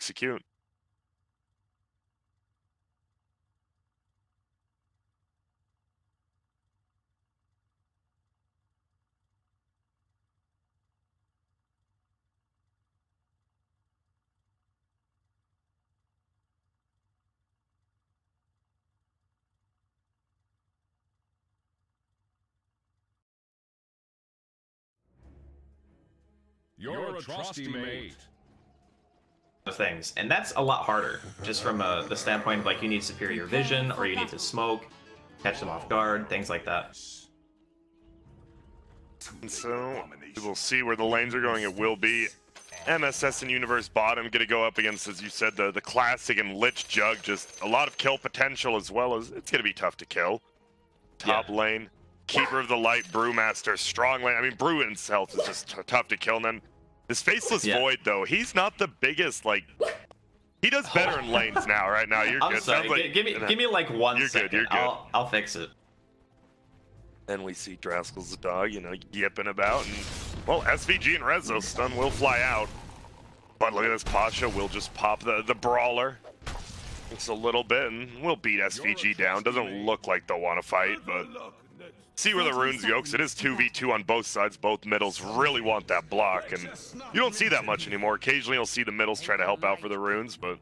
execute. You're a trusty mate. Things, and that's a lot harder, just from the standpoint of like you need superior vision, or you need to smoke, catch them off guard, things like that. And so we'll see where the lanes are going. It will be MSS and Universe bottom going to go up against, as you said, the classic and Lich Jug. Just a lot of kill potential, as well as it's going to be tough to kill. Top lane, Keeper of the Light, Brewmaster, strong lane. I mean, Bruin's health is just tough to kill. And then this Faceless Void, though, he's not the biggest, like, he does better in lanes now. Right now, you're I'm good. sorry, like, give me like 1 you're second. Good, you're good. I'll fix it. Then we see Draskell's the dog, you know, yipping about, and well, SVG and Rezo stun will fly out. But look at this, Pasha will just pop the brawler. It's a little bit, and we'll beat SVG down. Doesn't look like they'll want to fight, but see where the runes go, because it is 2v2 on both sides. Both middles really want that block, and you don't see that much anymore. Occasionally you'll see the middles try to help out for the runes, but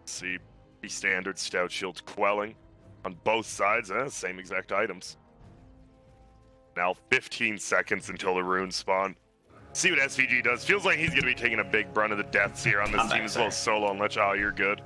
see the standard Stout Shield quelling on both sides. Same exact items. Now 15 seconds until the runes spawn. See what SVG does. Feels like he's going to be taking a big brunt of the deaths here on this team, as well as Solo and Lich. Oh, you're good.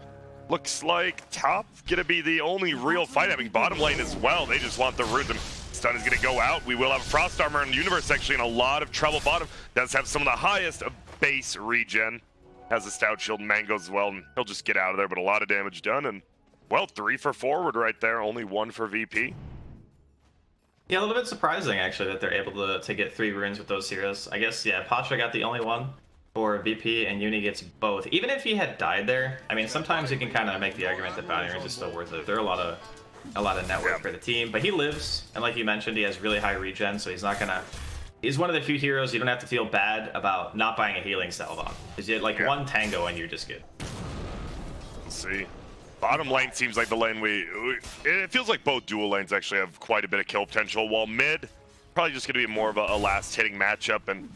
Looks like top's going to be the only real fight. Having bottom lane as well. They just want the runes, and stun is going to go out. We will have Frost Armor, and the Universe actually in a lot of trouble. Bottom does have some of the highest base regen. Has a Stout Shield and Mangoes as well, and he'll just get out of there, but a lot of damage done. And well, 3 for forward right there, only 1 for VP. Yeah, a little bit surprising actually that they're able to get 3 runes with those heroes. I guess, yeah, Pasha got the only one for VP, and Uni gets both. Even if he had died there, I mean, sometimes you can kind of make the argument that bounty runes is still worth it. They're a lot of net worth for the team, but he lives, and like you mentioned, he has really high regen, so he's not gonna. He's one of the few heroes you don't have to feel bad about not buying a healing salve on, because you had like 1 tango and you're just good. Let's see. Bottom lane seems like the lane it feels like both dual lanes actually have quite a bit of kill potential, while mid, probably just going to be more of a last hitting matchup. And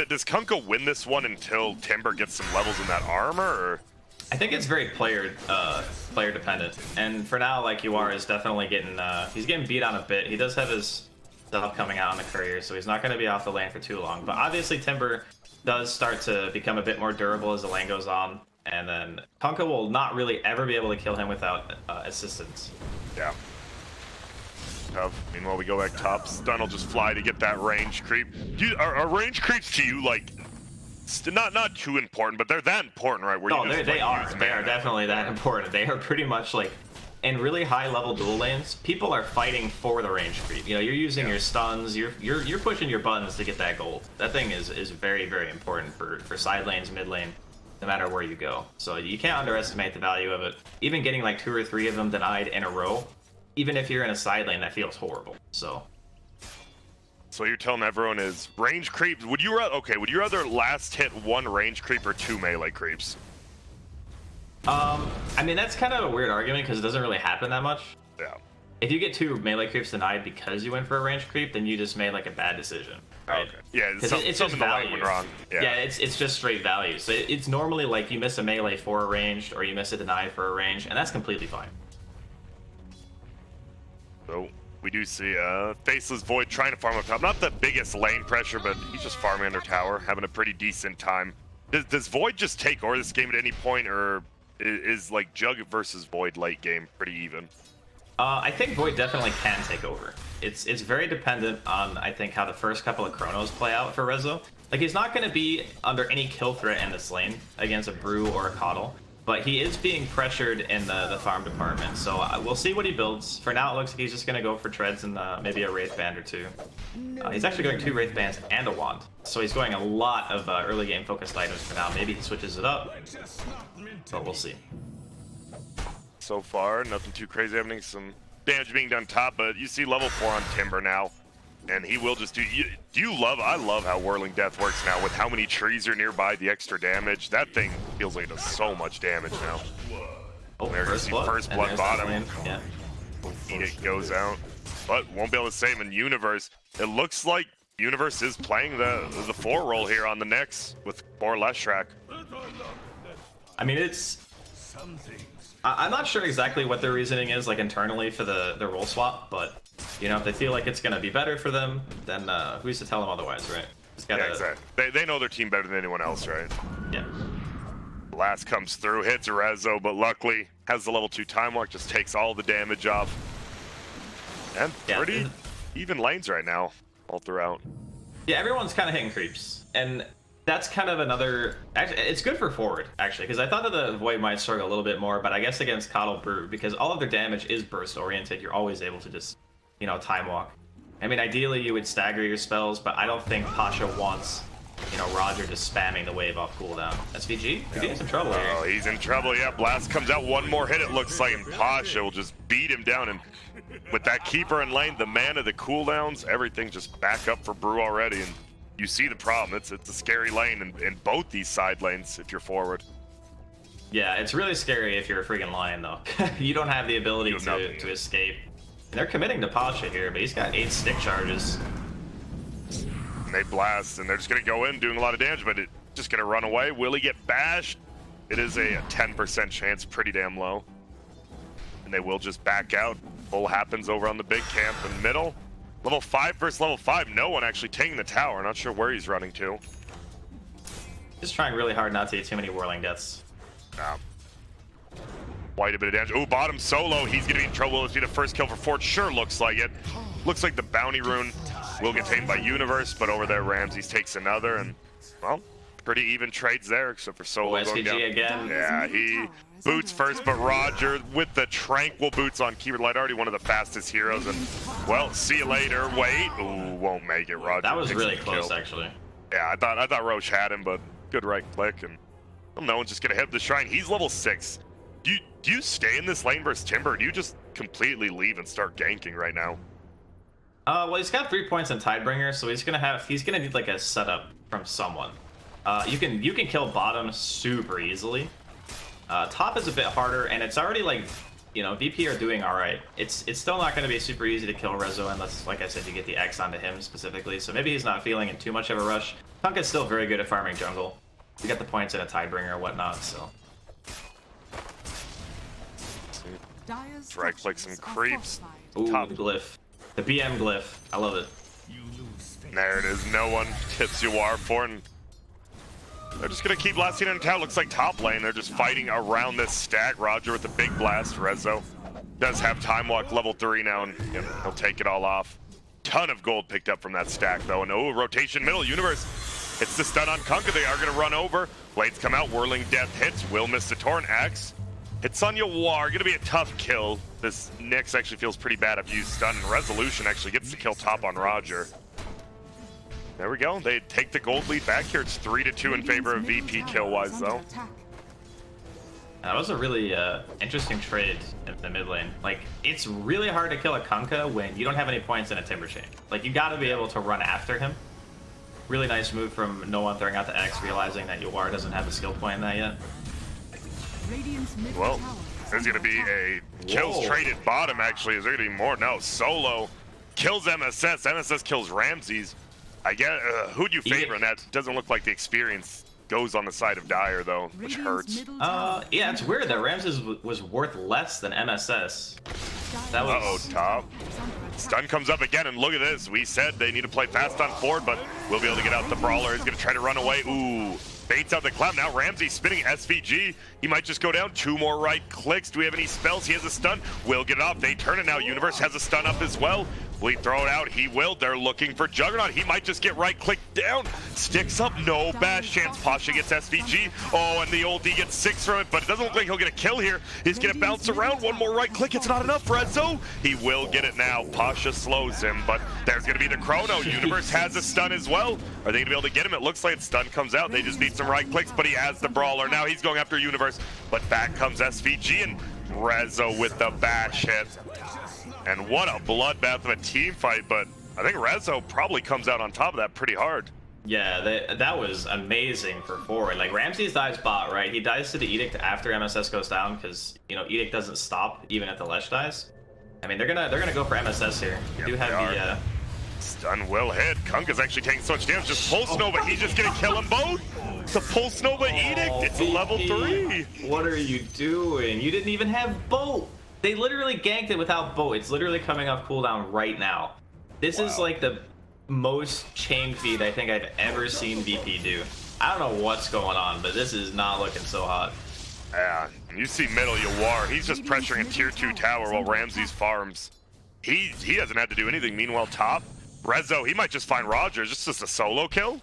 does Kunkka win this one until Timber gets some levels in that armor? Or? I think it's very player dependent. And for now, like UR is definitely getting, he's getting beat on a bit. He does have his stuff coming out on the courier, so he's not going to be off the lane for too long. But obviously Timber does start to become a bit more durable as the lane goes on. And then Kunkka will not really ever be able to kill him without assistance. Yeah. Tough. Meanwhile, we go back top. Stun will just fly to get that range creep. Are range creeps to you like not too important, but they're that important, right? Where no, they are definitely that important. They are pretty much like in really high level dual lanes. People are fighting for the range creep. You know, you're using your stuns. You're pushing your buttons to get that gold. That thing is very important for side lanes, mid lane. No matter where you go. So you can't underestimate the value of it. Even getting like 2 or 3 of them denied in a row, even if you're in a side lane, that feels horrible. So you're telling everyone is range creep. Would you rather last hit 1 range creep or 2 melee creeps? I mean, that's kind of a weird argument because it doesn't really happen that much. Yeah. If you get 2 melee creeps denied because you went for a range creep, then you just made like a bad decision. Right? Okay. Yeah, it's just value. Went wrong. Yeah, it's just straight value. So it's normally like you miss a melee for a ranged, or you miss a denied for a range, and that's completely fine. So we do see Faceless Void trying to farm up top. Not the biggest lane pressure, but he's just farming under tower, having a pretty decent time. Does Void just take over this game at any point, or is like Jug versus Void late game pretty even? I think Void definitely can take over. It's very dependent on, I think, how the first couple of chronos play out for Rezo. Like, he's not going to be under any kill threat in this lane against a Brew or a Coddle, but he is being pressured in the farm department, so we'll see what he builds. For now, it looks like he's just going to go for treads and maybe a Wraith Band or 2. He's actually going 2 Wraith Bands and a Wand, so he's going a lot of early game focused items for now. Maybe he switches it up, but we'll see. So far, nothing too crazy happening. Some damage being done top, but you see level 4 on Timber now. and he will just do. I love how Whirling Death works now with how many trees are nearby, the extra damage. That thing feels like it does so much damage now. Oh, there first you see first blood bottom. Yeah. It goes out, but won't be able to save in Universe. It looks like Universe is playing the 4 role here on the Nyx with 4 less Shrek. I mean, I'm not sure exactly what their reasoning is, like internally for the role swap, but you know, if they feel like it's gonna be better for them, then who's to tell them otherwise, right? Yeah, exactly. They know their team better than anyone else, right? Yeah. Blast comes through, hits Rezo, but luckily has the level 2 time walk, just takes all the damage off. And pretty even lanes right now, all throughout. Yeah, everyone's kind of hitting creeps, and that's kind of another. Actually, it's good for forward actually, because I thought that the Void might struggle a little bit more, but I guess against Coddle Brew, because all of their damage is burst oriented, you're always able to just, you know, time walk. I mean, ideally you would stagger your spells, but I don't think Pasha wants, you know, Roger just spamming the wave off cooldown. SVG? He's in some trouble here. Oh, he's in trouble, yeah. Blast comes out, one more hit it looks like, and Pasha will just beat him down. And with that keeper in lane, the mana, the cooldowns, everything just back up for Brew already. And you see the problem. It's a scary lane in both these side lanes if you're forward. Yeah, it's really scary if you're a freaking lion, though. You don't have the ability to escape. And they're committing to Pasha here, but he's got 8 stick charges. And they blast, and they're just going to go in, doing a lot of damage, but it's just going to run away. Will he get bashed? It is a 10% chance, pretty damn low. And they will just back out. Full happens over on the big camp in the middle. Level 5 versus level 5. No one actually taking the tower. Not sure where he's running to. Just trying really hard not to get too many Whirling Deaths. Quite a bit of damage. Oh, bottom solo. He's going to be in trouble. Will this be the first kill for Ford? Sure looks like it. Looks like the bounty rune will get taken by Universe, but over there Ramses takes another, and, well, pretty even trades there, except for solo going down. again. Yeah, he boots first, but Roger with the tranquil boots on Keyword Light, already one of the fastest heroes, and, well, see you later. Wait. Ooh, won't make it, Roger. That was really close, actually. Yeah, I thought Roche had him, but good right click, and well, no one's just going to hit the shrine. He's level 6. Do you stay in this lane versus Timber, or do you just completely leave and start ganking right now? Well, he's got 3 points in Tidebringer, so he's gonna need like a setup from someone. You can kill bottom super easily. Top is a bit harder, and it's already like, you know, VP are doing all right. It's still not going to be super easy to kill Rezo unless, like I said, you get the X onto him specifically. So maybe he's not feeling in too much of a rush. Tonka's still very good at farming jungle. You got the points in a Tidebringer or whatnot, so. Right click some creeps. Ooh, Top glyph. The BM glyph. I love it. There it is. No one tips you are for, and they're just gonna keep blasting in town. Looks like top lane. They're just fighting around this stack. Roger with the big blast. Rezo does have time walk level 3 now, and he'll take it all off. Ton of gold picked up from that stack though, and oh, rotation middle. Universe. It's the stun on Kunkka. They are gonna run over. Blades come out. Whirling Death hits. Will miss the Torrent X. Hits on Yawar, gonna be a tough kill. This Nyx actually feels pretty bad if you stun, and Resolution actually gets the kill top on Roger. There we go, they take the gold lead back here. It's 3-2 in favor of VP kill-wise though. That was a really interesting trade in the mid lane. Like, it's really hard to kill a Kunkka when you don't have any points in a Timber Chain. Like, you gotta be able to run after him. Really nice move from no one throwing out the X, realizing that Yawar doesn't have a skill point in that yet. Well, there's going to be a kills traded bottom, actually. Is there going to be more? No, Solo kills MSS. MSS kills Ramses. I get, who'd you favor in that? Doesn't look like the experience goes on the side of Dire, though, which hurts. Yeah, it's weird that Ramses was worth less than MSS. That was... Uh-oh, top. Stun comes up again, and look at this. We said they need to play fast on forward, but we'll be able to get out the Brawler. He's going to try to run away. Ooh. Baits out the cloud. Now Ramsey spinning SVG. He might just go down. 2 more right clicks. Do we have any spells? He has a stun. Will get it off. They turn it now. Universe has a stun up as well. Will he throw it out? He will. They're looking for Juggernaut. He might just get right click down. Sticks up. No bash chance. Pasha gets SVG. Oh, and the old D gets 6 from it, but it doesn't look like he'll get a kill here. He's going to bounce around. 1 more right click. It's not enough, Rezo. He will get it now. Pasha slows him, but there's going to be the chrono. Universe has a stun as well. Are they going to be able to get him? It looks like stun comes out. They just need some right clicks, but he has the Brawler. Now he's going after Universe, but back comes SVG, and Rezo with the bash hit. And what a bloodbath of a team fight, but I think Rezo probably comes out on top of that pretty hard. Yeah, that was amazing for forward. Like, Ramses dives bot, right? He dives to the Edict after MSS goes down because, you know, Edict doesn't stop even if the Lesh dies. I mean, they're gonna go for MSS here. Yep, do have the stun will hit. Kunka's actually taking so much damage. Just Pulse Nova. He's just gonna kill them both. The Pulse Nova Edict. It's a level 3. What are you doing? You didn't even have Boat. They literally ganked it without Boat. It's literally coming off cooldown right now. This is like the most chain feed I think I've ever seen VP do. I don't know what's going on, but this is not looking so hot. Yeah, and you see middle Yawar. He's just pressuring a tier 2 tower while Ramses farms. He hasn't had to do anything. Meanwhile, top, Rezo, he might just find Roger. Just a solo kill?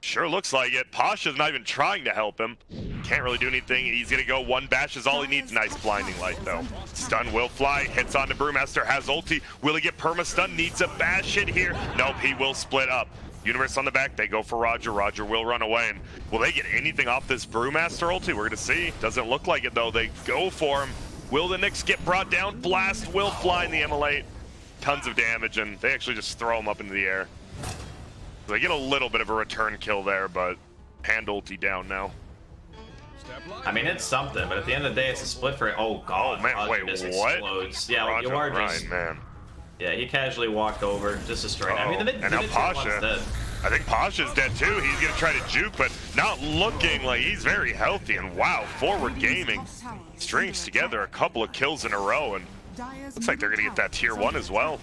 Sure looks like it. Pasha's not even trying to help him. Can't really do anything. He's gonna go 1 bash is all he needs. Nice blinding light though. Stun will fly. Hits onto Brewmaster. Has ulti. Will he get perma stun? Needs a bash hit here. Nope, he will split up. Universe on the back. They go for Roger. Roger will run away. And will they get anything off this Brewmaster ulti? We're gonna see. Doesn't look like it though. They go for him. Will the Nyx get brought down? Blast will fly in the ML8. Tons of damage, and they actually just throw him up into the air. So they get a little bit of a return kill there, but hand ulti down now. I mean, it's something, but at the end of the day, it's a split for it. Oh god, man, wait, just what? Explodes. Yeah, Roger, Yawar just, man. Yeah, he casually walked over, just destroyed. I mean, and now Pasha. I think Pasha's dead too. He's gonna try to juke, but not looking like he's very healthy. And wow, Forward Gaming strings together a couple of kills in a row, and looks like they're gonna get that tier 1 as well.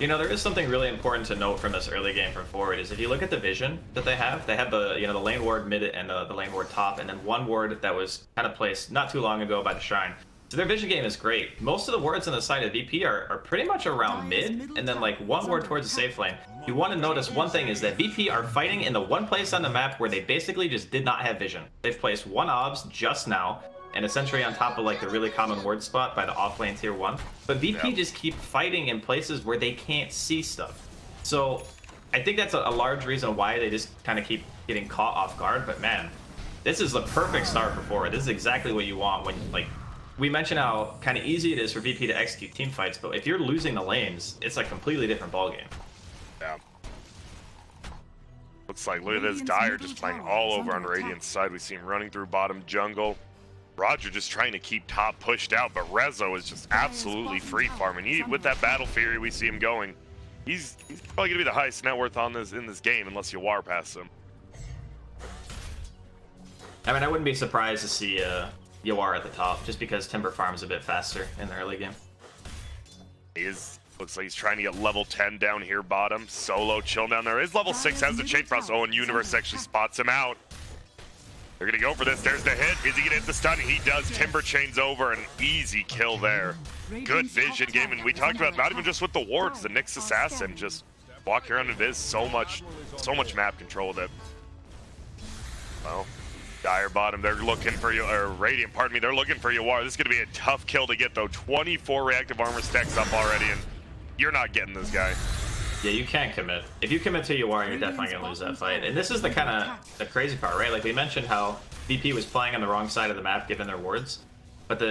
You know, there is something really important to note from this early game from Forward is if you look at the vision that they have the, you know, the lane ward mid and the lane ward top, and then one ward that was kind of placed not too long ago by the Shrine. So their vision game is great. Most of the wards on the side of VP are pretty much around mid, and then like one ward towards the safe lane. You want to notice one thing is that VP are fighting in the one place on the map where they basically just did not have vision. They've placed 1 obs just now, and essentially on top of like the really common ward spot by the offlane tier 1. But VP just keep fighting in places where they can't see stuff. So I think that's a large reason why they just kind of keep getting caught off guard. But man, this is the perfect start for Forward. This is exactly what you want when, like, we mentioned how kind of easy it is for VP to execute team fights, but if you're losing the lanes, it's a completely different ballgame. Yeah. Looks like, look at this, Dire just playing all over on Radiant's side. We see him running through bottom jungle. Roger just trying to keep top pushed out, but Rezo is just absolutely free farming. With that Battle Fury, we see him going. He's probably gonna be the highest net worth on in this game unless Yawar passes him. I mean, I wouldn't be surprised to see Yawar at the top, just because Timber farms a bit faster in the early game. Looks like he's trying to get level 10 down here bottom. Solo chill down there. Is level 6, has the chain frost. Oh, and Universe actually spots him out. They're gonna go for this. There's the hit. Is he gonna hit the stun? He does. Timber chains over, an easy kill there. Good vision game, and we talked about not even just with the wards, the Nyx assassin just walking around in Viz, so much map control with it. Well, Dire bottom, they're looking for you, or Radiant, pardon me, they're looking for Yawar. This is gonna be a tough kill to get though. 24 reactive armor stacks up already, and you're not getting this guy. Yeah, you can't commit. If you commit to Yawar, you're definitely gonna lose that fight. And this is the kind of the crazy part, right? Like we mentioned how VP was playing on the wrong side of the map given their wards, but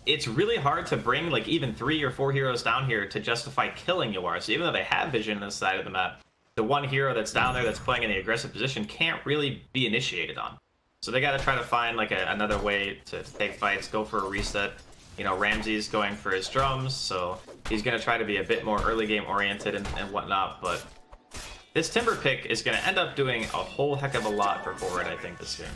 it's really hard to bring like even 3 or 4 heroes down here to justify killing Yawar. So even though they have vision on this side of the map, the one hero that's down there that's playing in the aggressive position can't really be initiated on. So they got to try to find like another way to take fights, go for a reset. You know, Ramsey's going for his drums, so he's going to try to be a bit more early game oriented and whatnot, but this Timber pick is going to end up doing a whole heck of a lot for Forward, I think, this game.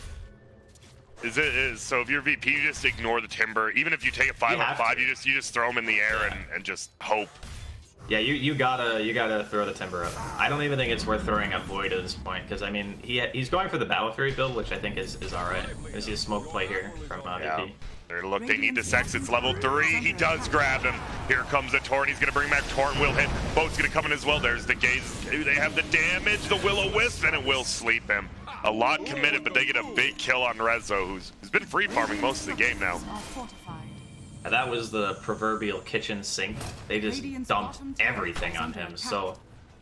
So if you're VP, you just ignore the Timber. Even if you take a 5-on-5, you just throw him in the air and just hope. Yeah, you gotta throw the Timber up. I don't even think it's worth throwing up Void at this point, because I mean he's going for the Battle Fury build, which I think is alright. I see a smoke play here from VP. They need this X, it's level 3. He does grab him. Here comes the Torrent. He's going to bring back Torrent. Will hit. Boat's going to come in as well. There's the Gaze. They have the damage. The Will-O-Wisp, and it will sleep him. A lot committed, but they get a big kill on Rezo, who's been free farming most of the game now. And that was the proverbial kitchen sink. They just dumped everything on him. So,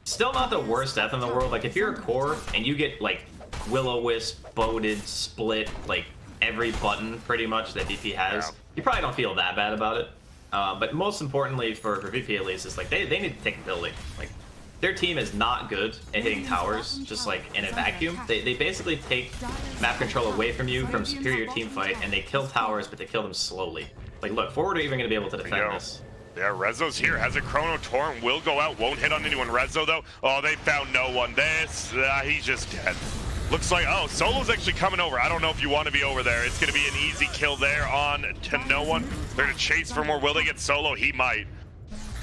still not the worst death in the world. Like, if you're a core and you get, like, Will-O-Wisp, boated, split, like, every button pretty much that VP has, you probably don't feel that bad about it. But most importantly for VP at least is like they need to take the building. Like their team is not good at hitting towers, just like in a vacuum. They basically take map control away from you from superior team fight, and they kill towers, but they kill them slowly. Like, look, forward are even going to be able to defend this. Yeah, Rezo's here, has a Chrono Torrent, will go out, won't hit on anyone. Rezo, though, oh, they found no one. He's just dead. Looks like, oh, Solo's actually coming over. I don't know if you want to be over there. It's going to be an easy kill there on to no one. They're going to chase for more. Will they get Solo? He might.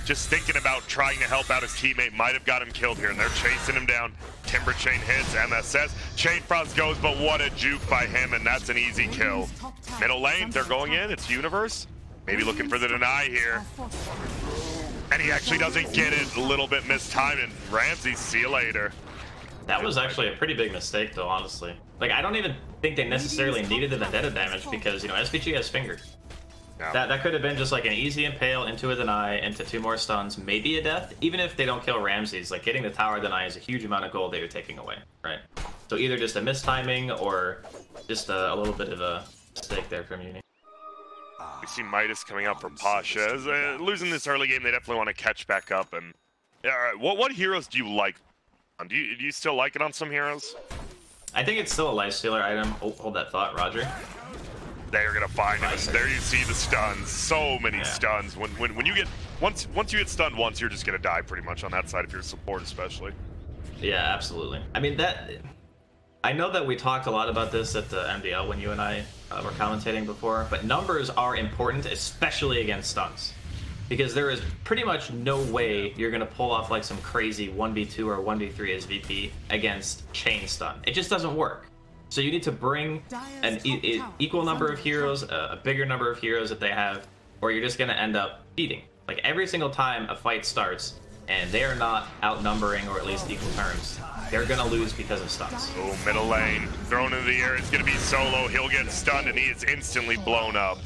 Just thinking about trying to help out his teammate, might have got him killed here, and they're chasing him down. Timber Chain hits, MSS. Chain Frost goes, but what a juke by him, and that's an easy kill. Middle lane, they're going in. It's Universe. Maybe looking for the deny here. And he actually doesn't get it. A little bit mistimed, and Ramsey, see you later. That was actually a pretty big mistake, though, honestly. Like, I don't even think they necessarily needed the Vendetta damage because, you know, SVG has Finger. Yeah. That could have been just like an easy impale into a deny, into 2 more stuns, maybe a death. Even if they don't kill Ramses, like getting the tower deny is a huge amount of gold they were taking away, right? So either just a mistiming or just a little bit of a mistake there from Uni. We see Midas coming out for Pasha. Losing this early game, they definitely want to catch back up. And all right, what heroes do you like? Do you still like it on some heroes? I think it's still a lifestealer item. Oh, hold that thought, Roger. They're gonna find him, and there you see the stuns. So many stuns. When you get once you get stunned once, you're just gonna die pretty much on that side if you're a support, especially. Yeah, absolutely. I mean I know that we talked a lot about this at the MDL when you and I were commentating before, but numbers are important, especially against stuns, because there is pretty much no way you're gonna pull off like some crazy 1v2 or 1v3 as VP against chain stun. It just doesn't work. So you need to bring an equal number of heroes, a bigger number of heroes that they have, or you're just going to end up beating. Like every single time a fight starts and they are not outnumbering or at least equal terms, they're going to lose because of stuns. Oh, middle lane, thrown into the air. It's going to be Solo. He'll get stunned and he is instantly blown up.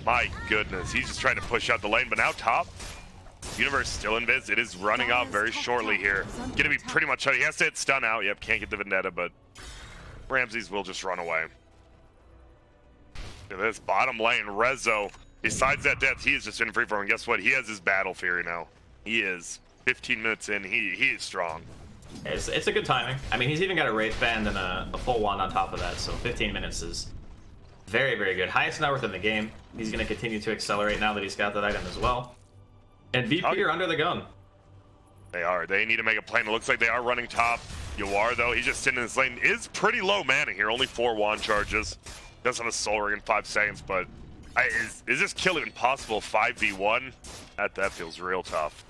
My goodness, he's just trying to push out the lane, but now top. Universe still invis. It is running off very shortly here. Going to be pretty much, he has to hit stun out. Yep, can't get the Vendetta, but Ramses will just run away. This bottom lane, Rezo, besides that death, he is just in free for him. And guess what? He has his battle fury now. He is 15 minutes in. He is strong. It's a good timing. I mean, he's even got a Wraith Band and a full wand on top of that, so 15 minutes is very, very good. Highest net worth in the game. He's going to continue to accelerate now that he's got that item as well. And VP are under the gun. They are. They need to make a plan. It looks like they are running top. Yawar, though, he's just sitting in this lane. Is pretty low mana here. Only 4 wand charges. Does have a soul ring in 5 seconds, but is this kill even possible? 5v1? That feels real tough.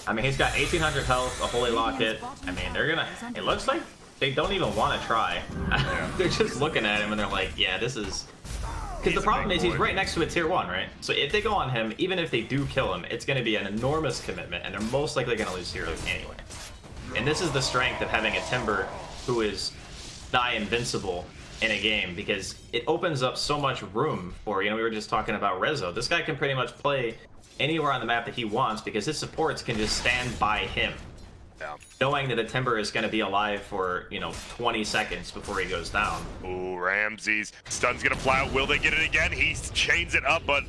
I mean, he's got 1800 health, a Holy Locket. I mean, they're gonna... It looks like they don't even want to try. They're just looking at him and they're like, yeah, this is... Because the problem is he's right next to a tier 1, right? So if they go on him, even if they do kill him, it's going to be an enormous commitment, and they're most likely going to lose heroes anyway. And this is the strength of having a Timber who is nigh invincible in a game, because it opens up so much room for, you know, we were just talking about Rezo. This guy can pretty much play anywhere on the map that he wants because his supports can just stand by him. Yeah. Knowing that a Timber is going to be alive for, you know, 20 seconds before he goes down. Ooh, Ramses. Stun's going to fly out. Will they get it again? He chains it up, but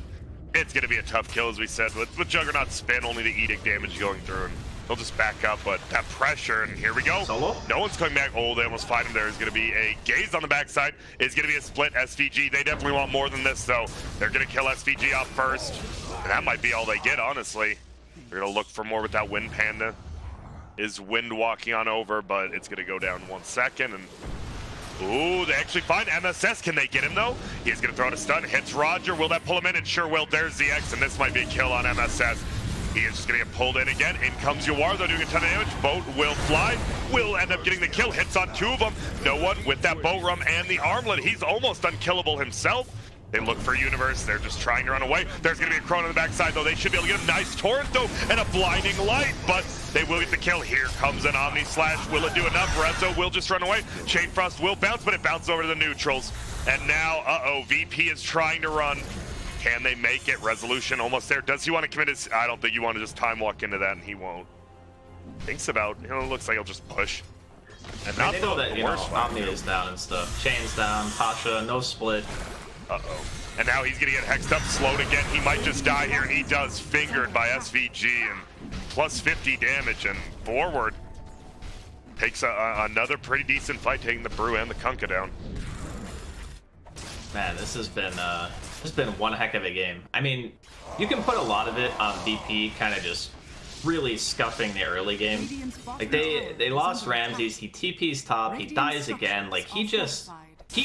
it's going to be a tough kill, as we said. With Juggernaut spin, only the Edict damage going through, and they'll just back up, but that pressure, and here we go. Solo? No one's coming back. Oh, they almost find him. There's going to be a gaze on the backside. It's going to be a split SVG. They definitely want more than this, though. They're going to kill SVG off first, and that might be all they get, honestly. They're going to look for more with that Wind Panda. Is Wind walking on over, but it's going to go down 1 second, and ooh, they actually find MSS. Can they get him, though? He's going to throw out a stun. Hits Roger. Will that pull him in? And sure will. There's the X, and this might be a kill on MSS. He is just going to get pulled in again. In comes Yawar, though, doing a ton of damage. Boat will fly. Will end up getting the kill. Hits on 2 of them. No one with that boat rum and the armlet. He's almost unkillable himself. They look for Universe. They're just trying to run away. There's going to be a Chrono on the backside, though. They should be able to get a nice torrent, though, and a blinding light, but they will get the kill. Here comes an Omni Slash. Will it do enough? Rezo will just run away. Chain Frost will bounce, but it bounces over to the neutrals. And now, VP is trying to run. Can they make it? Resolution almost there. Does he want to commit his... I don't think you want to just time walk into that, and he won't. Thinks about... You know, it looks like he'll just push. And not they know that, you know, Omni is down and stuff. Chain's down. Pasha, no split. Uh-oh. And now he's gonna get hexed up, slowed again. He might just die here, and he does. Fingered by SVG, and plus 50 damage, and forward. Takes another pretty decent fight, taking the Brew and the Kunkka down. Man, this has been one heck of a game. I mean, you can put a lot of it on VP kind of just really scuffing the early game. Like they lost Ramses, he TP's top, he dies again. Like he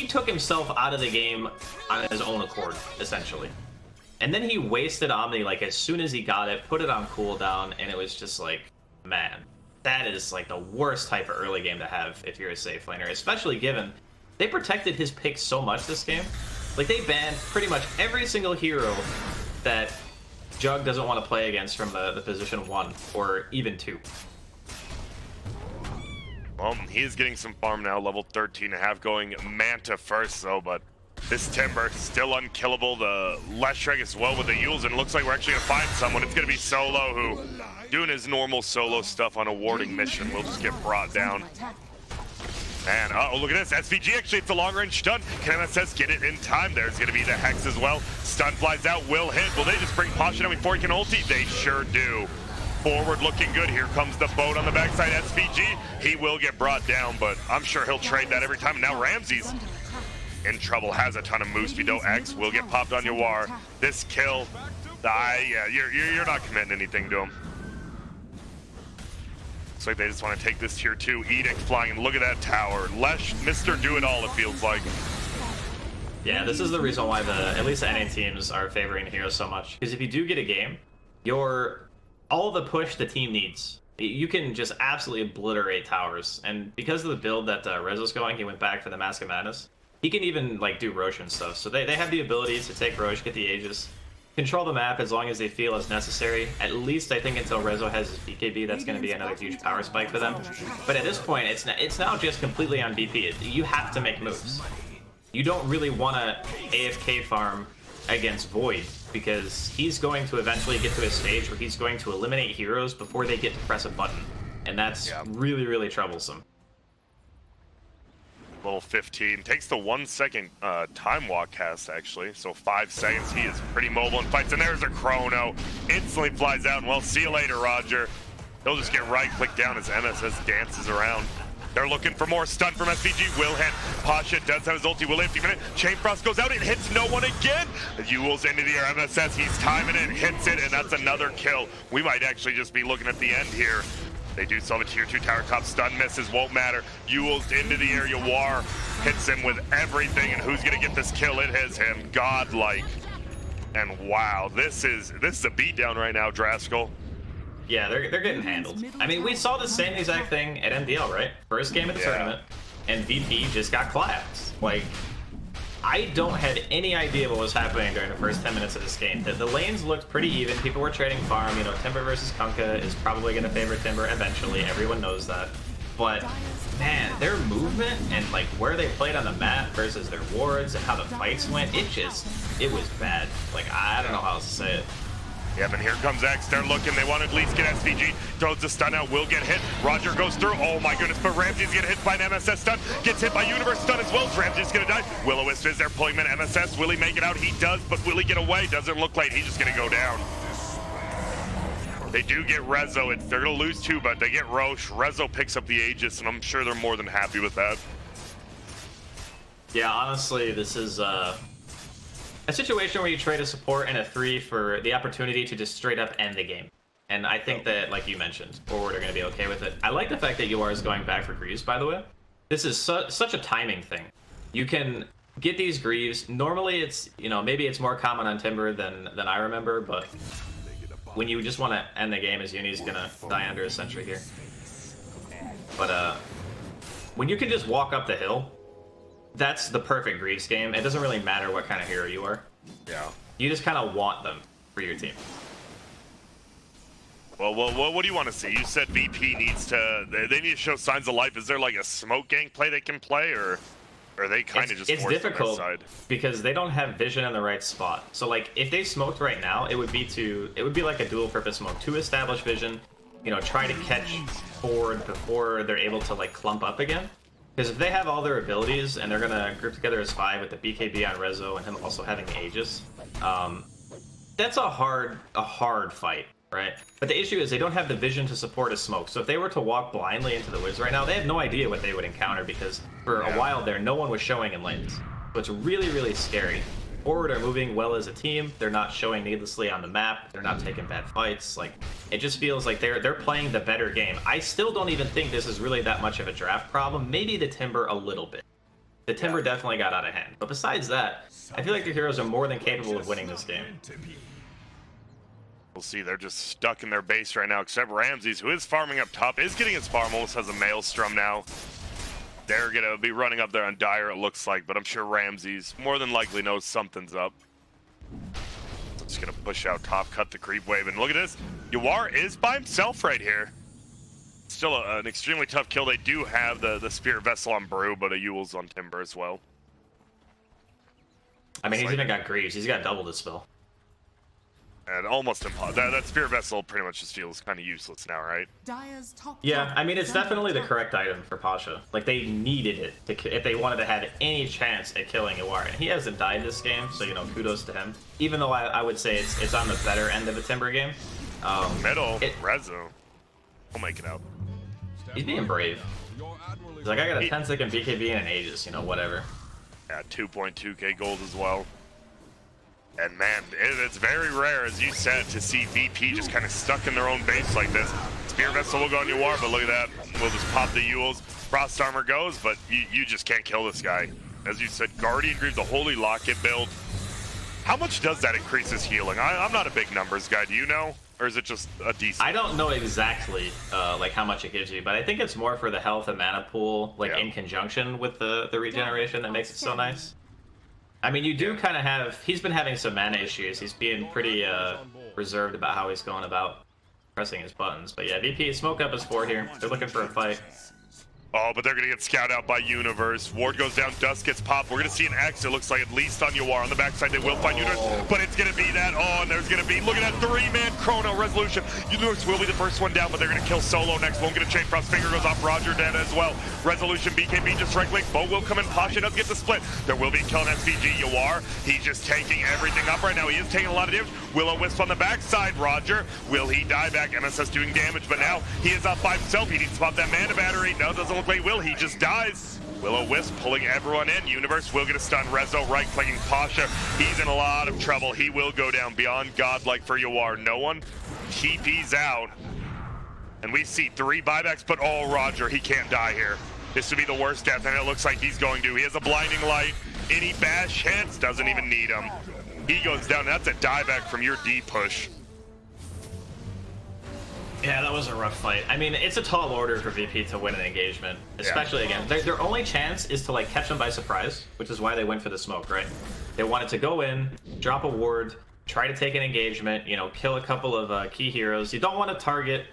took himself out of the game on his own accord, essentially. And then he wasted Omni like as soon as he got it, put it on cooldown, and it was just like, man, that is like the worst type of early game to have if you're a safe laner, especially given they protected his pick so much this game. Like they banned pretty much every single hero that Jug doesn't want to play against from the position 1 or even 2. Well, he is getting some farm now, level 13.5, going Manta first though, but this Timber still unkillable. The Leshrac as well with the Yules, and it looks like we're actually gonna find someone. It's gonna be Solo, who doing his normal solo stuff on a warding mission. Will just get brought down. And uh-oh, look at this. SVG actually, it's a long-range stun. Can MSS get it in time? There's going to be the Hex as well. Stun flies out, will hit. Will they just bring Pasha down before he can ulti? They sure do. Forward looking good. Here comes the boat on the backside. SVG, he will get brought down, but I'm sure he'll trade that every time. And now Ramses in trouble, has a ton of move speed, though. X will get popped on Yawar. This kill, yeah, you're not committing anything to him. Looks like they just want to take this tier 2. Edict flying, and look at that tower. Lesh, Mr. Do-It-All, it feels like. Yeah, this is the reason why at least the NA teams are favoring heroes so much. Because if you do get a game, all the push the team needs. You can just absolutely obliterate towers. And because of the build that Rezo's going, he went back for the Mask of Madness. He can even like do Rosh and stuff. So they have the ability to take Rosh, get the Aegis, control the map as long as they feel as necessary. At least I think until Rezo has his BKB, that's going to be another huge power spike for them. But at this point, it's now just completely on BP. You have to make moves. You don't really want to AFK farm against Void, because he's going to eventually get to a stage where he's going to eliminate heroes before they get to press a button. And that's really, really troublesome. Level 15 takes the 1 second time walk cast, actually, so 5 seconds. He is pretty mobile and fights, and there's a chrono. Instantly flies out, and well, see you later, Roger. He'll just get right click down as MSS dances around. They're looking for more stun from SVG. Will hit. Pasha does have his ulti. Will hit. Chain Frost goes out. It hits no one again. Yule's into the air. MSS, he's timing it, hits it, and that's another kill. We might actually just be looking at the end here. They do still have a tier 2 tower top. Stun misses, won't matter. Yule's into the air. Yawar hits him with everything, and who's gonna get this kill? It is him. Godlike. And wow, this is a beatdown right now, Draskell. Yeah, they're getting handled. I mean, we saw the same exact thing at MDL, right? First game of the tournament, and VP just got clapped. Like, I don't have any idea what was happening during the first 10 minutes of this game. The lanes looked pretty even. People were trading farm. You know, Timber versus Kunkka is probably going to favor Timber eventually. Everyone knows that. But, man, their movement and, like, where they played on the map versus their wards and how the fights went, it was bad. Like, I don't know how else to say it. Yeah, but here comes X. They're looking. They want to at least get SVG. Throws the stun out. Will get hit. Roger goes through. Oh my goodness. But Ramsey's getting hit by an MSS stun. Gets hit by Universe stun as well. Ramsey's going to die. Will-O-Wisp is there pulling him in MSS. Will he make it out? He does, but will he get away? Doesn't look like he's just going to go down. They do get Rezo. They're going to lose 2, but they get Rosh. Rezo picks up the Aegis, and I'm sure they're more than happy with that. Yeah, honestly, this is a situation where you trade a support and a 3 for the opportunity to just straight up end the game. And I think that, like you mentioned, Forward are going to be okay with it. I like the fact that Yawar is going back for Greaves, by the way. This is such a timing thing. You can get these Greaves. Normally it's, you know, maybe it's more common on Timber than I remember, but when you just want to end the game, as Uni's going to die under a sentry here. But when you can just walk up the hill, that's the perfect Greaves game. It doesn't really matter what kind of hero you are. Yeah. You just kind of want them for your team. Well, what do you want to see? You said VP needs to... They need to show signs of life. Is there like a smoke gang play they can play, or are they kind of just... It's difficult because they don't have vision in the right spot. So like, if they smoked right now, it would be like a dual purpose smoke to establish vision, you know, try to catch Forward before they're able to like clump up again. Because if they have all their abilities and they're gonna group together as 5 with the BKB on Rezo and him also having Aegis, that's a hard fight, right? But the issue is they don't have the vision to support a smoke. So if they were to walk blindly into the Wiz right now, they have no idea what they would encounter because for a while there, no one was showing in lanes. So it's really, really scary. Forward are moving well as a team. They're not showing needlessly on the map. They're not taking bad fights. Like, it just feels like they're playing the better game. I still don't even think this is really that much of a draft problem. Maybe the Timber a little bit. The Timber definitely got out of hand. But besides that, I feel like the heroes are more than capable of winning this game. We'll see. They're just stuck in their base right now, except Ramses, who is farming up top, is getting his farm, almost has a Maelstrom now. They're going to be running up there on Dire, it looks like, but I'm sure Ramses more than likely knows something's up. Just going to push out top, cut the creep wave, and look at this. Yawar is by himself right here. Still an extremely tough kill. They do have the Spirit Vessel on Brew, but a Yule's on Timber as well. I mean, he's even got Greaves. He's got double dispel. And almost impossible. That Spirit Vessel pretty much just feels kind of useless now, right? Yeah, I mean, it's definitely the correct item for Pasha. Like, they needed it if they wanted to have any chance at killing Yawar. And he hasn't died this game, so, you know, kudos to him. Even though I would say it's on the better end of a Timber game. Middle, Rezo. We'll make it out. He's being brave. He's like, I got a 10-second BKB and an Aegis, you know, whatever. Yeah, 2.2k gold as well. And man, it's very rare, as you said, to see VP just kind of stuck in their own base like this. Spear Vessel will go on Yawar, but look at that. We'll just pop the Yules. Frost Armor goes, but you just can't kill this guy. As you said, Guardian Greaves, the Holy Locket build. How much does that increase his healing? I'm not a big numbers guy, do you know? Or is it just a decent? I don't know exactly like how much it gives you, but I think it's more for the health and mana pool, like in conjunction with the regeneration that makes it so nice. I mean, you do kind of have... He's been having some mana issues. He's being pretty reserved about how he's going about pressing his buttons. But yeah, VP, smoke up his 4 here. They're looking for a fight. Oh, but they're going to get scouted out by Universe. Ward goes down, Dust gets popped. We're going to see an X, it looks like, at least on Yawar. On the backside, they will find Universe, but it's going to be that. Oh, and there's going to be, look at that 3-man Chrono Resolution. Universe will be the first one down, but they're going to kill Solo next. Won't get a Chain Frost. Finger goes off. Roger dead as well. Resolution, BKB just right click. Bo will come in. Pasha does get the split. There will be a kill on SVG. Yawar, he's just tanking everything up right now. He is taking a lot of damage. Will-O-Wisp on the backside. Roger, will he die back? MSS doing damage, but now he is up by himself. He needs to pop that mana battery. No, doesn't look like he will. He just dies. Will-O-Wisp pulling everyone in. Universe will get a stun. Rezo right-clicking Pasha. He's in a lot of trouble. He will go down beyond godlike for Yawar. No one TP's out. And we see 3 buybacks, but oh, Roger, he can't die here. This would be the worst death, and it looks like he's going to. He has a blinding light. Any bash hits, doesn't even need him. He goes down. That's a dieback from your D push. Yeah, that was a rough fight. I mean, it's a tall order for VP to win an engagement, especially again. Their only chance is to like catch them by surprise, which is why they went for the smoke, right? They wanted to go in, drop a ward, try to take an engagement, you know, kill a couple of key heroes. You don't want to target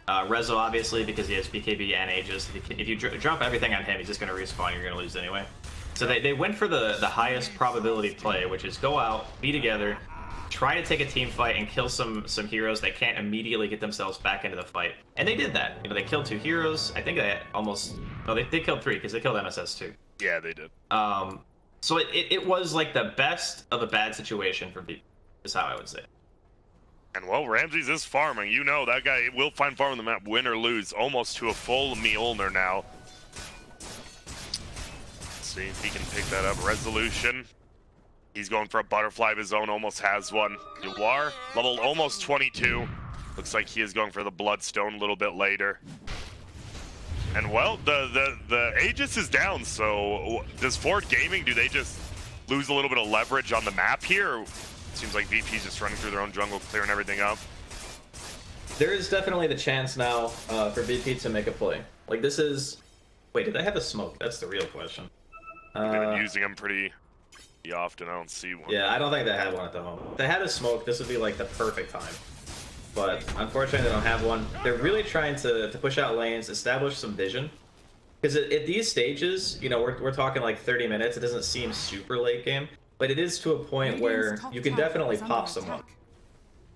Rezo, obviously, because he has BKB and Aegis. If you drop everything on him, he's just going to respawn. You're going to lose anyway. So they went for the highest probability play, which is go out, be together, try to take a team fight and kill some heroes that can't immediately get themselves back into the fight. And they did that. You know, they killed 2 heroes. I think they almost... No, they killed 3 because they killed MSS too. Yeah, they did. So it was like the best of a bad situation for VP, is how I would say. And well, Ramses is farming. You know, that guy will find farm on the map, win or lose, almost to a full Mjolnir now. Let's see if he can pick that up. Resolution. He's going for a butterfly of his own, almost has one. Yawar, level almost 22. Looks like he is going for the Bloodstone a little bit later. And well, the Aegis is down, so does Ford Gaming, do they just lose a little bit of leverage on the map here? Or seems like VP's just running through their own jungle, clearing everything up. There is definitely the chance now for VP to make a play. Like this is... Wait, did they have a smoke? That's the real question. They've been using them pretty often. I don't see one. Yeah, I don't think they had one at the home. If they had a smoke, this would be like the perfect time. But unfortunately, they don't have one. They're really trying to push out lanes, establish some vision. Because at these stages, you know, we're talking like 30 minutes. It doesn't seem super late game, but it is to a point where you can definitely pop someone.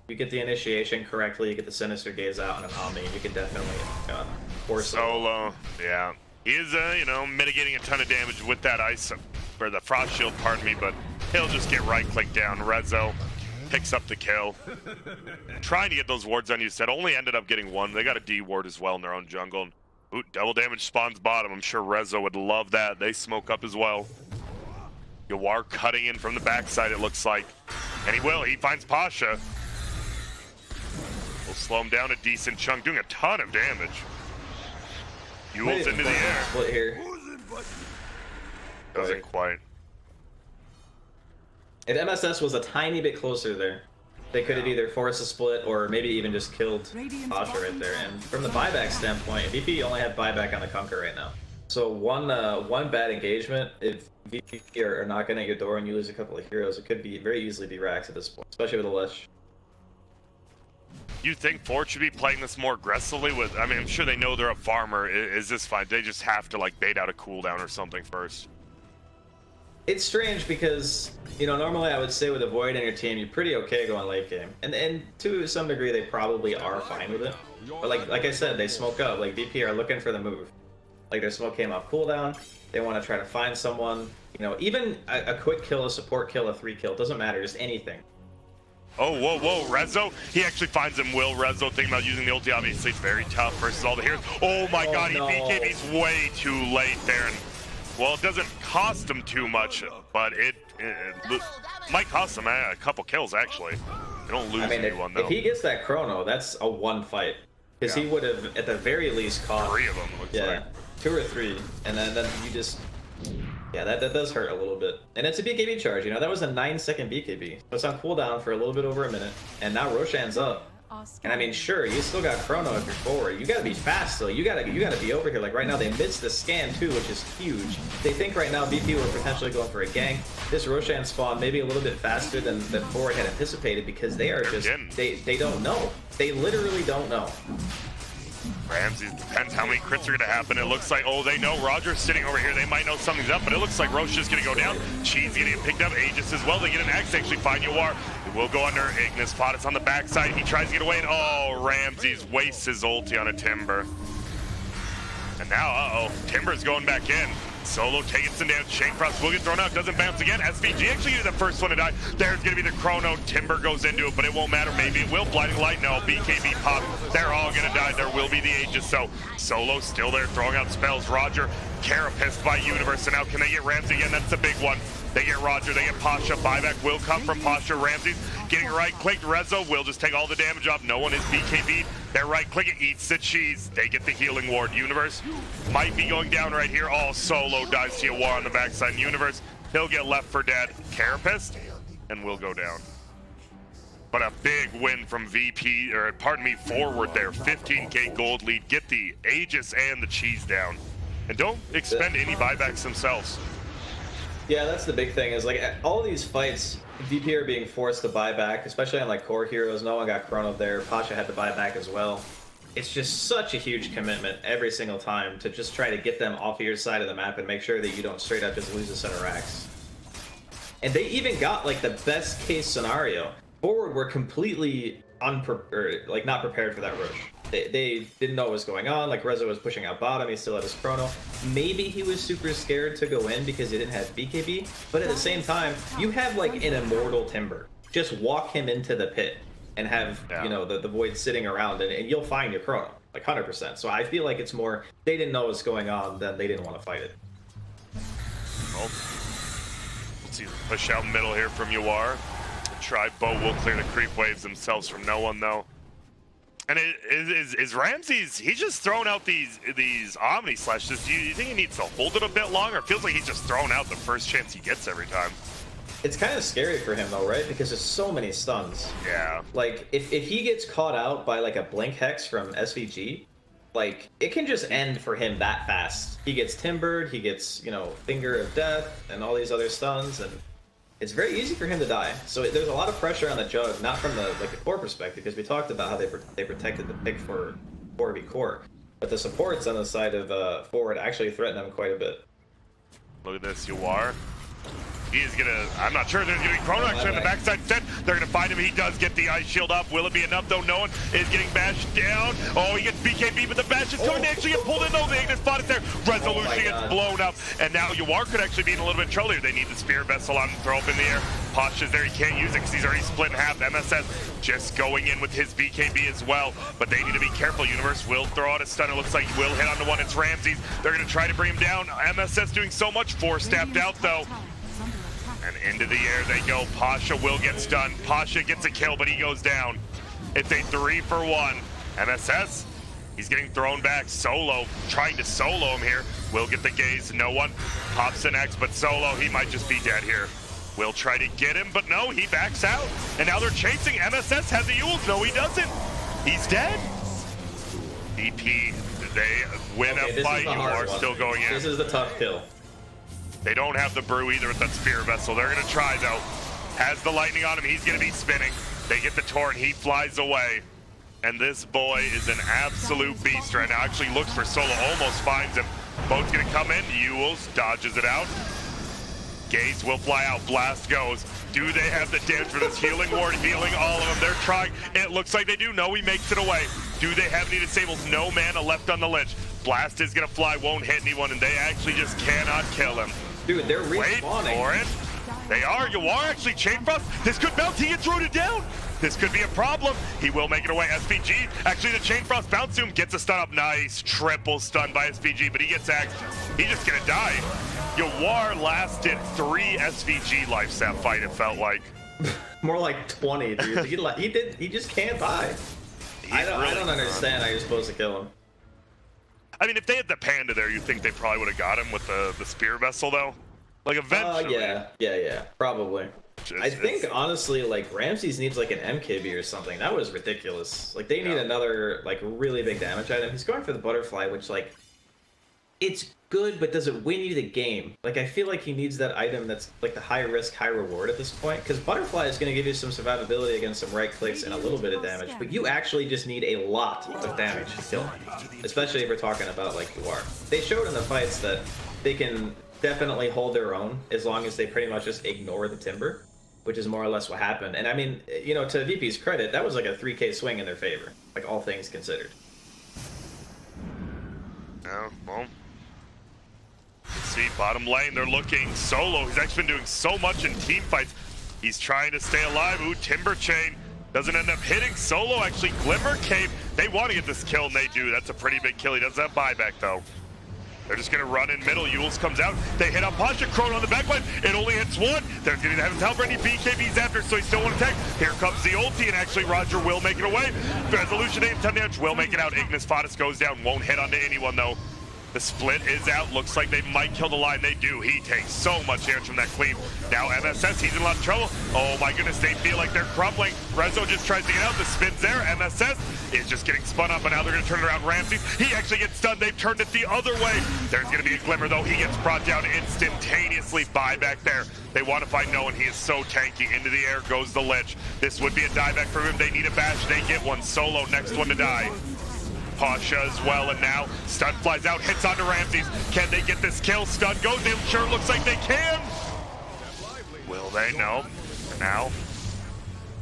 You get the initiation correctly, you get the Sinister Gaze out on an Omni, you can definitely force Solo, yeah. He is, you know, mitigating a ton of damage with that ice, or the frost shield, pardon me, but he'll just get right-click down. Rezo picks up the kill. Trying to get those wards on you said, only ended up getting one. They got a D ward as well in their own jungle. Ooh, double damage spawns bottom. I'm sure Rezo would love that. They smoke up as well. Yawar cutting in from the backside, it looks like. And he will. He finds Pasha. Will slow him down a decent chunk, doing a ton of damage. Yule's into the air. Split here. Doesn't quite. If MSS was a tiny bit closer there, they could have either forced a split or maybe even just killed Pasha right there. And from the buyback standpoint, VP only have buyback on the Conquer right now. So one bad engagement, if VP are knocking at your door and you lose a couple of heroes, it could be very easily be racks at this point, especially with a Lich. You think Ford should be playing this more aggressively with, I mean, I'm sure they know they're a farmer. Is this fine? They just have to like bait out a cooldown or something first. It's strange because, you know, normally I would say with a Void in your team, you're pretty okay going late game. And to some degree, they probably are fine with it. But like I said, they smoke up. Like, VP are looking for the move. Like, their smoke came off cooldown. They want to try to find someone. You know, even a quick kill, a support kill, a 3 kill, doesn't matter. Just anything. Oh, whoa, Rezo. He actually finds him. Rezo thinking about using the ulti, obviously it's very tough versus all the heroes. Oh my god, no. he BKB's way too late there. And, well, it doesn't cost him too much, but it might cost him a couple kills, actually. They don't lose anyone, though. If he gets that chrono, that's a 1 fight. Because he would have, at the very least, caught 3 of them, looks like. 2 or 3. And then you just... Yeah, that does hurt a little bit. And it's a BKB charge, you know, that was a 9-second BKB. So it's on cooldown for a little bit over a minute. And now Roshan's up. And I mean, sure, you still got chrono if you're forward. You gotta be fast though. You gotta be over here. Like right now, they missed the scan too, which is huge. They think right now BP were potentially going for a gank. This Roshan spawn maybe a little bit faster than forward had anticipated because they are just they don't know. They literally don't know. Ramsey, depends how many crits are going to happen. It looks like, oh, they know Roger's sitting over here. They might know something's up, but it looks like Roche is going to go down. Cheese getting picked up. Aegis as well. They get an axe, actually find Yawar. It will go under. Ignis Potus on the backside. He tries to get away, and oh, Ramses wastes his ulti on a Timber. And now, Timber's going back in. Solo taking some damage. Shake Frost will get thrown out. Doesn't bounce again. SVG actually gonna be the first one to die. There's going to be the chrono. Timber goes into it, but it won't matter. Maybe it will. Blinding Light. No. BKB pop. They're all going to die. There will be the Aegis. So Solo still there throwing out spells. Roger carapissed by Universe. And now can they get Ramsey again? That's the big one. They get Roger, they get Pasha. Buyback will come from Pasha. Ramsey getting right-clicked. Rezo will just take all the damage off. No one is BKB'd. They're right-clicking, eats the cheese. They get the healing ward. Universe might be going down right here. All Solo dies to Yawar on the backside. Universe, he'll get left for dead. Carapissed, and will go down. But a big win from VP, or pardon me, forward there. 15k gold lead. Get the Aegis and the cheese down. And don't expend any buybacks themselves. Yeah, that's the big thing, is like all these fights, VP are being forced to buy back, especially on like core heroes. No one got chrono there. Pasha had to buy back as well. It's just such a huge commitment every single time to just try to get them off of your side of the map and make sure that you don't straight up just lose a set of racks. And they even got like the best case scenario. Forward were completely unprepared, like not prepared for that rush. They didn't know what was going on. Like Rezo was pushing out bottom, he still had his chrono. Maybe he was super scared to go in because he didn't have BKB, but at the same time, you have like an immortal Timber. Just walk him into the pit and have you know the Void sitting around, and you'll find your chrono, like 100%. So I feel like it's more they didn't know what's going on than they didn't want to fight it. Well, let's see the push out middle here from Yawar. Try Bo will clear the creep waves themselves from no one though. And is Ramses, he's just throwing out these Omni Slashes. Do you think he needs to hold it a bit longer? It feels like he's just throwing out the first chance he gets every time. It's kind of scary for him though, right? Because there's so many stuns. Yeah. Like, if he gets caught out by like a Blink Hex from SVG, like, it can just end for him that fast. He gets Timbered, he gets, you know, Finger of Death, and all these other stuns, and it's very easy for him to die. So there's a lot of pressure on the Jug, not from the core perspective, because we talked about how they protected the pick for 4v core, but the supports on the side of forward actually threaten them quite a bit. Look at this, Yawar He is gonna, I'm not sure there's gonna be Chrono actually on the backside instead. They're gonna find him. He does get the ice shield up. Will it be enough though? No one is getting bashed down. Oh, he gets BKB, but the bash is going to actually get pulled in. No, the Ignis spot is there. Resolution gets blown up. And now Yawar could actually be in a little bit of trouble here. They need the spear vessel on and throw up in the air. Pasha's there. He can't use it because he's already split in half. MSS just going in with his BKB as well. But they need to be careful. Universe will throw out a stun. It looks like he will hit on the one. It's Ramses. They're gonna try to bring him down. MSS doing so much. 4-stepped out though. And into the air they go. Pasha will get stunned. Pasha gets a kill, but he goes down. It's a 3-for-1. MSS, he's getting thrown back. Solo, trying to solo him here. Will get the gaze. No one pops an X, but Solo, he might just be dead here. Will try to get him, but no, he backs out. And now they're chasing. MSS has the Yules. No, he doesn't. He's dead. VP, they win a fight. You are still going in. This is the tough kill. They don't have the brew either with that spear vessel. They're gonna try though. Has the lightning on him, he's gonna be spinning. They get the torrent, he flies away. And this boy is an absolute beast right now. Actually looks for Solo, almost finds him. Boat's gonna come in, Yules dodges it out. Gaze will fly out, blast goes. Do they have the damage for this healing ward? Healing all of them, they're trying. It looks like they do, no, he makes it away. Do they have any disables? No mana left on the lich. Blast is gonna fly, won't hit anyone, and they actually just cannot kill him. Dude, they're respawning. Wait for it. They are. Yawar actually chain frost. This could bounce. He gets rooted down. This could be a problem. He will make it away. SPG, actually the chain frost bounce to him, gets a stun up. Nice. Triple stun by SPG, but he gets axed. He's just gonna die. Yawar lasted 3 SVG lives that fight, it felt like. More like 20, dude. He just can't die. I don't understand how you're supposed to kill him. I mean, if they had the panda there, you think they probably would have got him with the spear vessel, though? Like, eventually. Yeah, probably. I think, honestly, like, Ramses needs, like, an MKB or something. That was ridiculous. Like, they need another, like, really big damage item. He's going for the butterfly, which, like, it's good, but does it win you the game? Like, I feel like he needs that item that's, like, the high risk, high reward at this point. Because butterfly is going to give you some survivability against some right clicks and a little bit of damage. But you actually just need a lot of damage to kill him. Especially if we're talking about, like, Yawar. They showed in the fights that they can definitely hold their own as long as they pretty much just ignore the timber, which is more or less what happened. And I mean, you know, to VP's credit, that was like a 3K swing in their favor, like all things considered. Yeah, well, let's see, bottom lane, they're looking Solo. He's actually been doing so much in team fights. He's trying to stay alive. Ooh, Timber Chain doesn't end up hitting. Solo actually Glimmer Cave. They want to get this kill, and they do. That's a pretty big kill. He doesn't have buyback, though. They're just going to run in middle. Yules comes out. They hit on Pasha. Chrono on the backline. It only hits one. They're going to have his help any BKBs after, so he still won't attack. Here comes the ulti, and actually Roger will make it away. Resolution 8 10 damage will make it out. Ignis Fatus goes down. Won't hit onto anyone, though. The split is out. Looks like they might kill the line. They do. He takes so much damage from that cleave. Now MSS, he's in a lot of trouble. Oh my goodness, they feel like they're crumbling. Rezo just tries to get out. The spin's there. MSS is just getting spun up, and now they're going to turn it around. Ramses, he actually gets stunned. They've turned it the other way. There's going to be a Glimmer, though. He gets brought down instantaneously. Buyback there. They want to find no one. He is so tanky. Into the air goes the Lich. This would be a dieback for him. They need a bash. They get one. Solo, next one to die. Pasha as well, and now stun flies out, hits onto Ramses. Can they get this kill? Stun goes in. Sure looks like they can. Will they? No. Now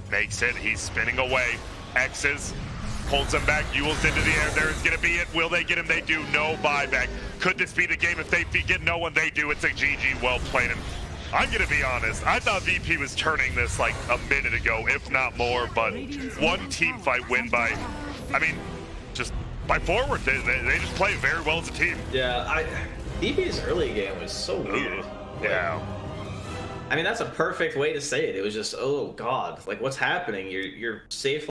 makes it. He's spinning away. X's pulls him back. Yules into the air. There's going to be it. Will they get him? They do. No buyback. Could this be the game? If they get no one, they do. It's a GG. Well played. And I'm going to be honest. I thought VP was turning this like a minute ago, if not more. But one team fight win by, I mean, just by forward. They just play very well as a team. Yeah, VP's early game was so weird. Yeah. I mean, that's a perfect way to say it. It was just, oh god, like what's happening? You're safe